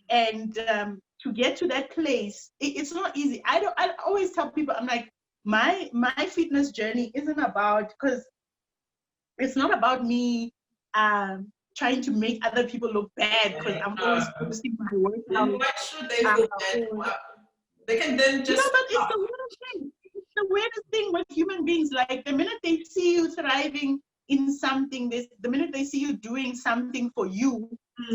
and to get to that place, it's not easy. I always tell people, I'm like, my fitness journey isn't about, because it's not about me trying to make other people look bad, because I'm always posting my workout. Why should they feel bad? They can then just but it's the weirdest thing. It's the weirdest thing with human beings. Like the minute they see you thriving in something, the minute they see you doing something for you,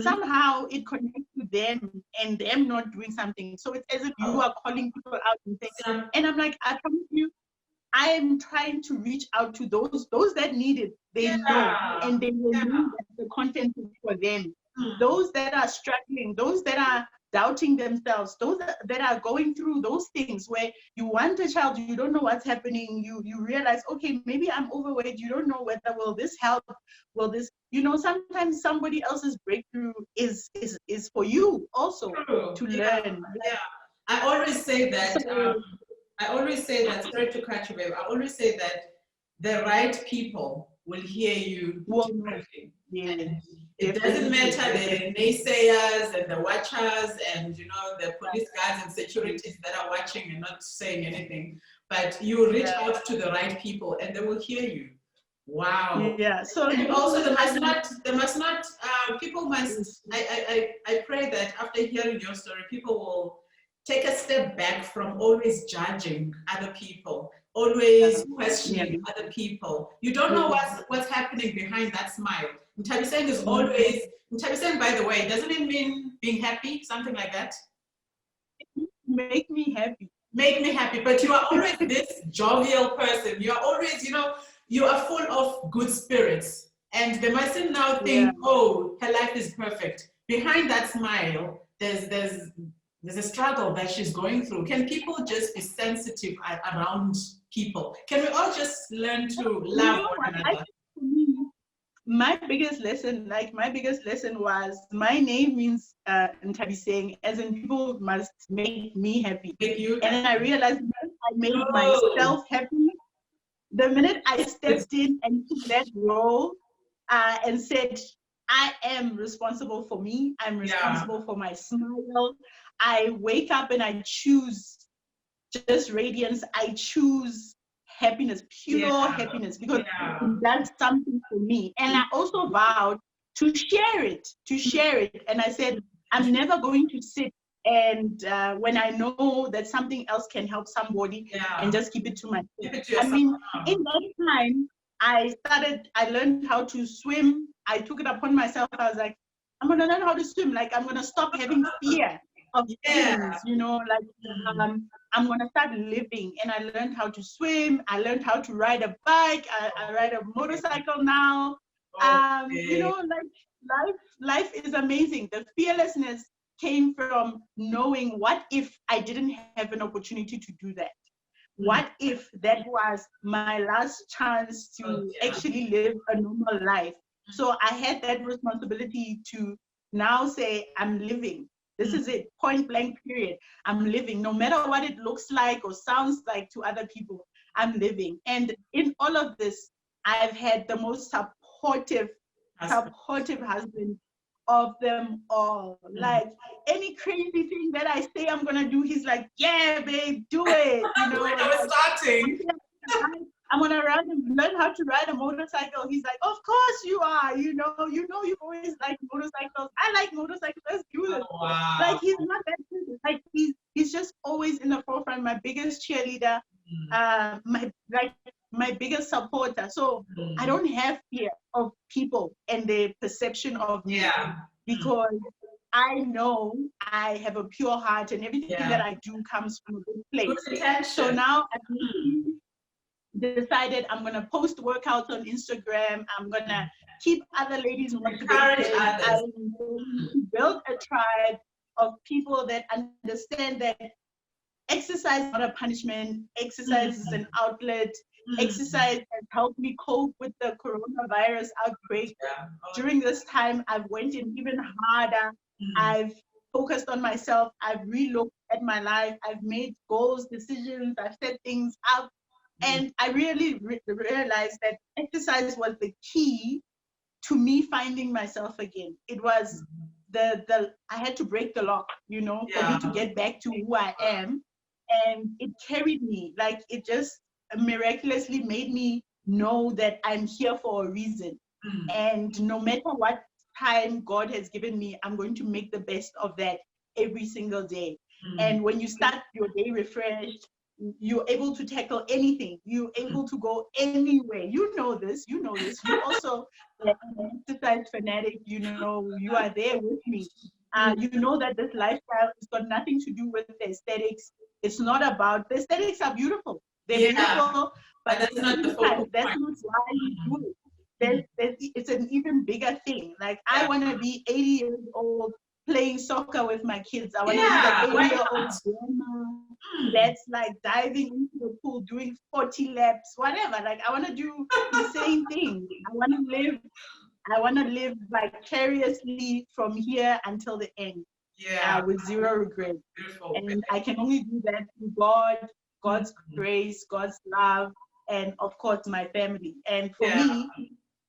somehow it connects to them and them not doing something. So it's as if you are calling people out and saying, and I'm like, I promise you, I am trying to reach out to those that need it. They know, and they will know that the content is for them. Those that are struggling, those that are doubting themselves, those that are going through those things where you want a child, you don't know what's happening, you realize, okay, maybe I'm overweight, you don't know whether will this help, will this, sometimes somebody else's breakthrough is for you also to learn. Yeah. I always say that. Sorry to cut you, babe. I always say that the right people will hear you. Well, yeah, it doesn't matter the naysayers and the watchers and the police guards and securities that are watching and not saying anything. But you reach out to the right people and they will hear you. Wow. Yeah. So and also people must, I pray that after hearing your story, people will take a step back from always judging other people, always questioning other people. You don't know what's happening behind that smile. Mtabiseng is always, Mtabiseng, by the way, doesn't it mean being happy? Something like that? Make me happy. Make me happy. But you are always this jovial person. You are always, you are full of good spirits. And they mustn't now think, oh, her life is perfect. Behind that smile, there's a struggle that she's going through. Can people just be sensitive around people? Can we all just learn to love one another? My biggest lesson was, my name means Ntabiseng, as in people must make me happy. And then I realized that I made myself happy. The minute I stepped in and took that role and said, I am responsible for me, I'm responsible for my smile. I wake up and I choose just radiance. I choose happiness, pure happiness, because that's something for me. And I also vowed to share it. And I said, I'm never going to sit and when I know that something else can help somebody and just keep it to myself. I mean, in that time, I learned how to swim. I took it upon myself. I was like, I'm going to learn how to swim. Like, I'm going to stop having fear of things, I'm going to start living. And I learned how to swim. I learned how to ride a bike. I ride a motorcycle now. Life is amazing. The fearlessness came from knowing, what if I didn't have an opportunity to do that? What if that was my last chance to actually live a normal life? So I had that responsibility to now say, I'm living. This is it, point blank period. I'm living, no matter what it looks like or sounds like to other people, I'm living. And in all of this, I've had the most supportive husband of them all. Like, any crazy thing that I say I'm gonna do, he's like, yeah, babe, do it. When I was starting. I'm gonna learn how to ride a motorcycle. He's like, of course you are. You've always liked motorcycles. I like motorcycles. Let's do it. Oh, wow. Like, he's not that person. Like, he's just always in the forefront. My biggest cheerleader. My biggest supporter. So I don't have fear of people and their perception of me, because I know I have a pure heart and everything that I do comes from a good place. So now I've really decided I'm going to post workouts on Instagram. I'm going to keep other ladies motivated. I'm going to build a tribe of people that understand that exercise is not a punishment. Exercise is an outlet. Exercise has helped me cope with the coronavirus outbreak. During this time, I've went in even harder. I've focused on myself. I've relooked at my life. I've made goals, decisions. I've set things up. And I really realized that exercise was the key to me finding myself again. It was I had to break the lock, you know, for me to get back to who I am. And it carried me, like it just miraculously made me know that I'm here for a reason. And no matter what time God has given me, I'm going to make the best of that every single day. And when you start your day refreshed, you're able to tackle anything. You're able to go anywhere. You know this. You also an exercise fanatic. You know, you are there with me. You know that this lifestyle has got nothing to do with the aesthetics. It's not about, the aesthetics are beautiful. They're beautiful, but that's not the focus. That's not why you do it. It's an even bigger thing. Like I want to be 80 years old playing soccer with my kids. I want to be that 80-year-old grandma that's like diving into the pool, doing 40 laps, whatever. Like I want to do the same thing. I want to live vicariously from here until the end. With zero regret. And I can only do that through God, God's grace, God's love, and of course my family. And for me,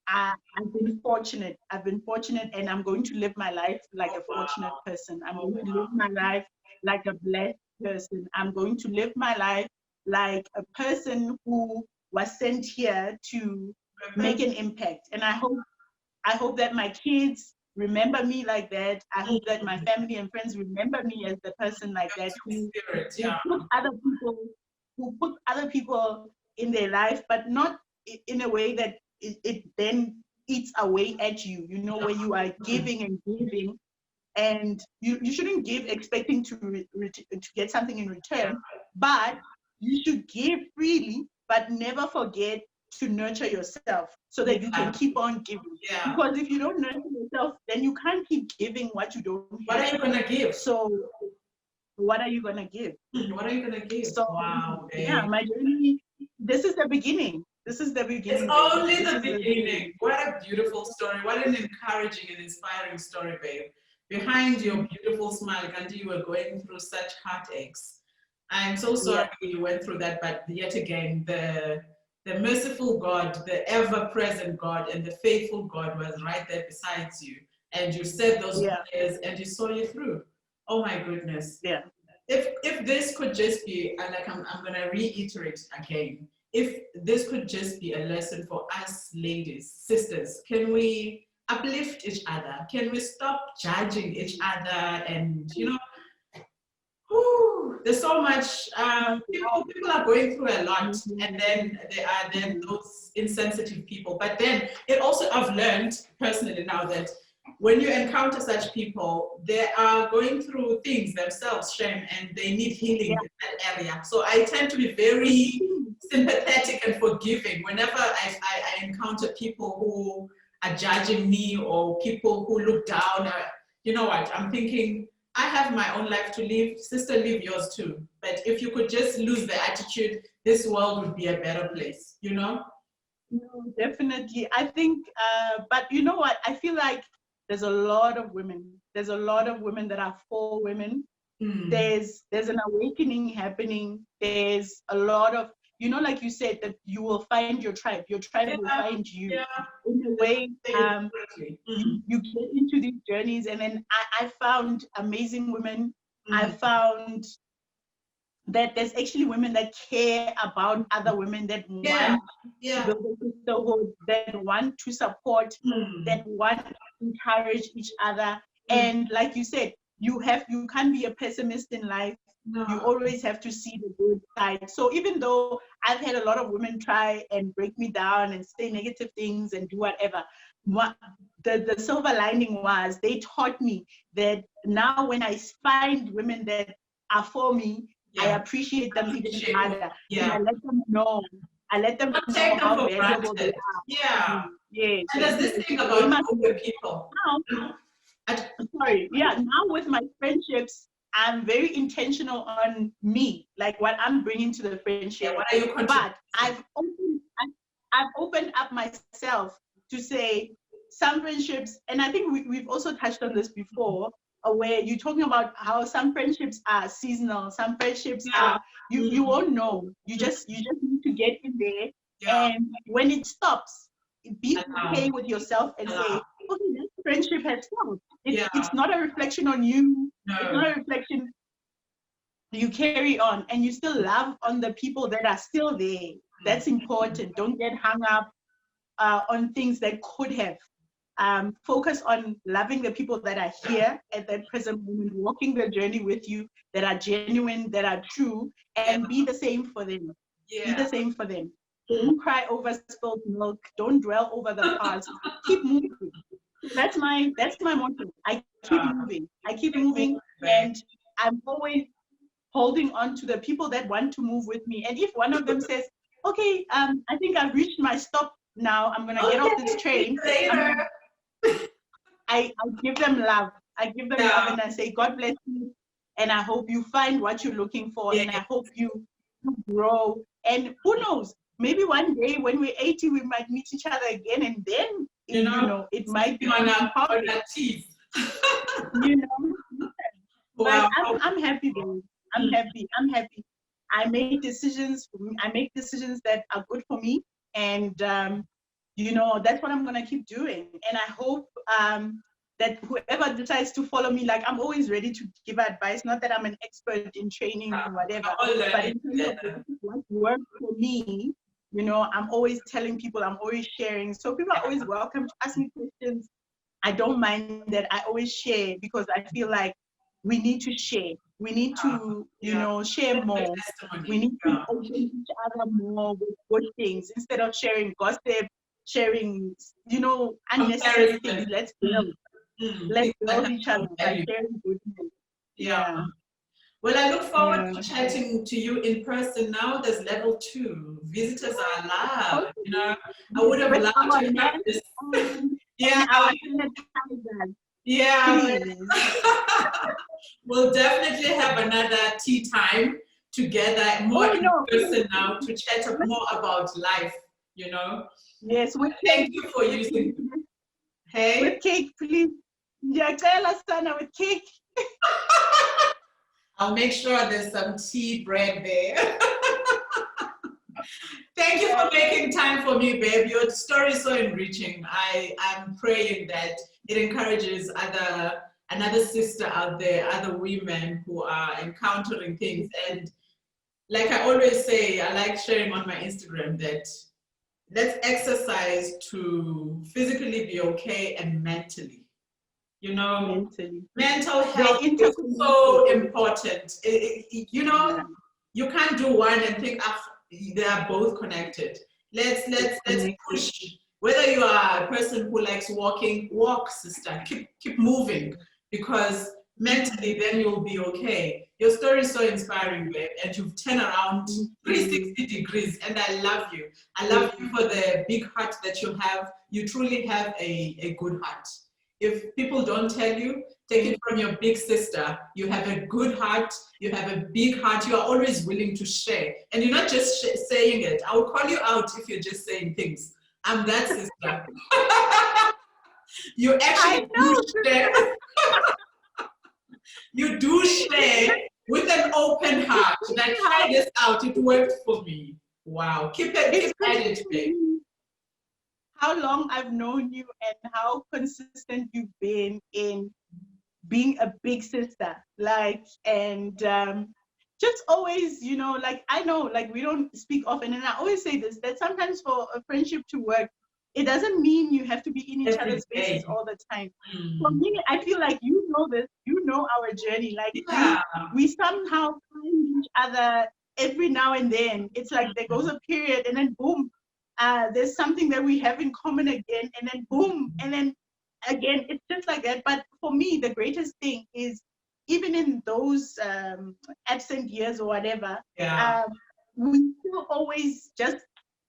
I've been fortunate. And I'm going to live my life like a fortunate person. I'm going to live my life like a blessed person. I'm going to live my life like a person who was sent here to make an impact. And I hope that my kids remember me like that. I hope that my family and friends remember me as the person like that who put other people in their life, but not in a way that it then eats away at you, you know, where you are giving and giving, and you shouldn't give expecting to get something in return, but you should give freely, but never forget to nurture yourself so that you can keep on giving. Because if you don't nurture yourself, then you can't keep giving what you don't have. What are you going to give? So what are you going to give? What are you going to give? So, my journey, this is the beginning. It's only the beginning. What a beautiful story. What an encouraging and inspiring story, babe. Behind your beautiful smile, Gandhi, you were going through such heartaches. I'm so sorry you went through that, but yet again, the merciful God, the ever-present God, and the faithful God was right there beside you. And you said those prayers and you saw you through. Oh my goodness. If this could just be, and like I'm going to reiterate again, if this could just be a lesson for us ladies, sisters, can we uplift each other? Can we stop judging each other? And, you know, there's so much, people are going through a lot, and then there are then those insensitive people. But then it also, I've learned personally now that when you encounter such people, they are going through things themselves, shame, and they need healing in that area. So I tend to be very sympathetic and forgiving whenever I encounter people who are judging me or people who look down. You know what, I'm thinking, I have my own life to live, sister, live yours too. But if you could just lose the attitude, this world would be a better place, you know? No, definitely. I think, but you know what? I feel like there's a lot of women. There's a lot of women that are for women. There's an awakening happening. There's a lot of, you know, like you said, that you will find your tribe. Your tribe will find you. In a way, you get into these journeys, and then I found amazing women. I found that there's actually women that care about other women, that want to build a sisterhood, that want to support, that want to encourage each other. And like you said, you can't be a pessimist in life. You No. always have to see the good side. So even though I've had a lot of women try and break me down and say negative things and do whatever, what the silver lining was they taught me that now when I find women that are for me, I Yeah. appreciate them even Appreciate it. harder. And Yeah. I let them Not know take them how for valuable they granted. are. Yeah. Yes, And there's this thing they about must older know. people. Now, You know? I, sorry, yeah, now with my friendships, I'm very intentional on me, like what I'm bringing to the yeah, friendship. what are you contributing? But I've opened up myself to say some friendships, and I think we've also touched on this before, where you're talking about how some friendships are seasonal, some friendships Yeah. are you won't know. You just need to get in there, Yeah. and when it stops, be I know. okay with yourself and I say, know. okay, this friendship has stopped. Yeah. It's not a reflection on you. It's No. not a reflection. You carry on and you still love on the people that are still there. That's important. Don't get hung up on things that could have. Focus on loving the people that are here at that present moment, walking the journey with you, that are genuine, that are true, Yeah. and be the same for them. Be Yeah. the same for them. Don't cry over spilled milk. Don't dwell over the past. Keep moving. That's my motto. I keep moving. I keep moving, and I'm always holding on to the people that want to move with me. And if one of them says, "Okay, I think I've reached my stop now. I'm gonna get off this train," Later. I give them love. I give them love, Yeah. and I say, "God bless you, and I hope you find what you're looking for, and Yeah. I hope you grow." And who knows? Maybe one day when we're 80, we might meet each other again, and then it might be on important. our teeth. You know. But Wow. I'm happy though. I'm happy. I'm happy. I make decisions. I make decisions that are good for me, and that's what I'm gonna keep doing. And I hope that whoever decides to follow me, like I'm always ready to give advice. Not that I'm an expert in training or whatever, but in terms of what works for me, I'm always telling people. I'm always sharing. So people are always welcome to ask me questions. I don't mind that. I always share because I feel like we need to share. We need to, share more. We need to open each other more with good things instead of sharing gossip, sharing, unnecessary things. Let's build. Let's build each other by sharing good things. Yeah. Well, I look forward Yeah. to chatting to you in person now. There's level 2. Visitors are allowed. I would have loved to have this. Yeah. Our sanitizers. Yeah. Please. We'll definitely have another tea time together, more in person now, to chat more about life, Yes, with Thank cake. you for using. Hey? With cake, please. Ndiyacela sana with cake. I'll make sure there's some tea bread there. Thank you for making time for me, babe. Your story is so enriching. I'm praying that it encourages another sister out there, other women who are encountering things. And like I always say, I like sharing on my Instagram that let's exercise to physically be okay and mentally. Mental health is so important. You can't do one and think they are both connected. Let's push. Whether you are a person who likes walking, walk, sister. Keep moving, because mentally then you'll be okay. Your story is so inspiring, babe, and you've turned around 360 degrees, and I love you. I love you for the big heart that you have. You truly have a good heart. If people don't tell you, take it from your big sister. You have a good heart. You have a big heart. You are always willing to share. And you're not just saying it. I will call you out if you're just saying things. I'm that sister. You actually do share. You do share with an open heart. That try this out. It worked for me. Wow. Keep at it, babe. How long I've known you and how consistent you've been in being a big sister, just always, I know, we don't speak often, and I always say this, that sometimes for a friendship to work, it doesn't mean you have to be in each Every other's faces day. all the time. For me, I feel like you know this, you know our journey. Like Yeah. we somehow find each other every now and then. It's like there goes a period and then boom, there's something that we have in common again, and then boom, and then again, it's just like that. But for me, the greatest thing is even in those absent years or whatever, Yeah. we still always just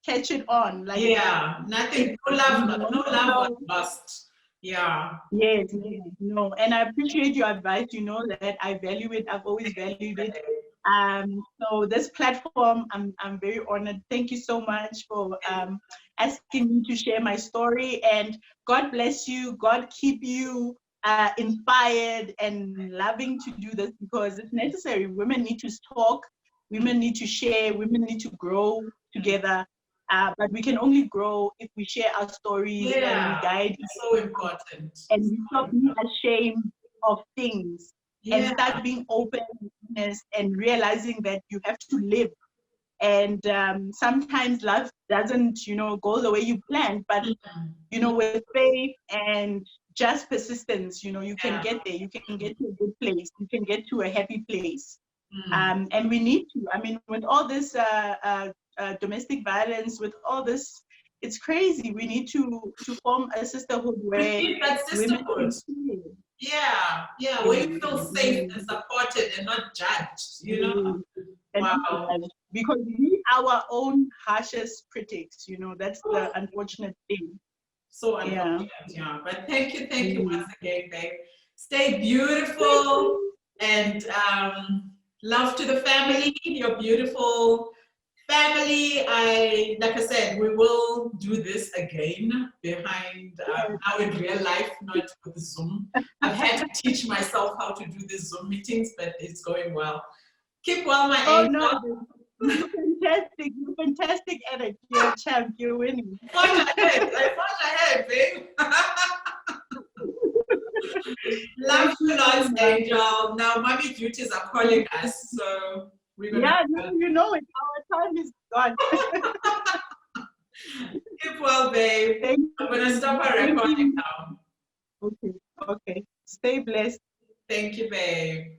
catch it on. Like Yeah. Nothing. No love. No love was lost. Yeah. Yes, no, and I appreciate your advice. You know that I value it. I've always valued it. So this platform, I'm very honored. Thank you so much for asking me to share my story. And God bless you. God keep you inspired and loving to do this because it's necessary. Women need to talk. Women need to share. Women need to grow together. But we can only grow if we share our stories and we guide each So other important. and we stop being ashamed of things and start being open and honest and realizing that you have to live. And sometimes life doesn't, go the way you planned, but with faith and just persistence, you can get there. You can get to a good place. You can get to a happy place. And we need to. I mean, with all this domestic violence, with all this, it's crazy. We need to form a sisterhood where that sisterhood. Yeah, where you feel safe and supported and not judged, Wow. Because we our own harshest critics, that's the unfortunate thing. So unfortunate, But thank you once again, babe. Stay beautiful and love to the family, your beautiful family. Like I said, we will do this again behind now in real life, not with Zoom. I've had to teach myself how to do these Zoom meetings, but it's going well. Keep well, my angel. No, you're fantastic. You're fantastic at it. You're a champ. You're winning. I fought ahead, babe. Love you, Lord's angel. Now, mommy duties are calling us, so we're gonna. You know it. Our time is gone. Keep well, babe. I'm gonna stop our recording now. Okay. Stay blessed. Thank you, babe.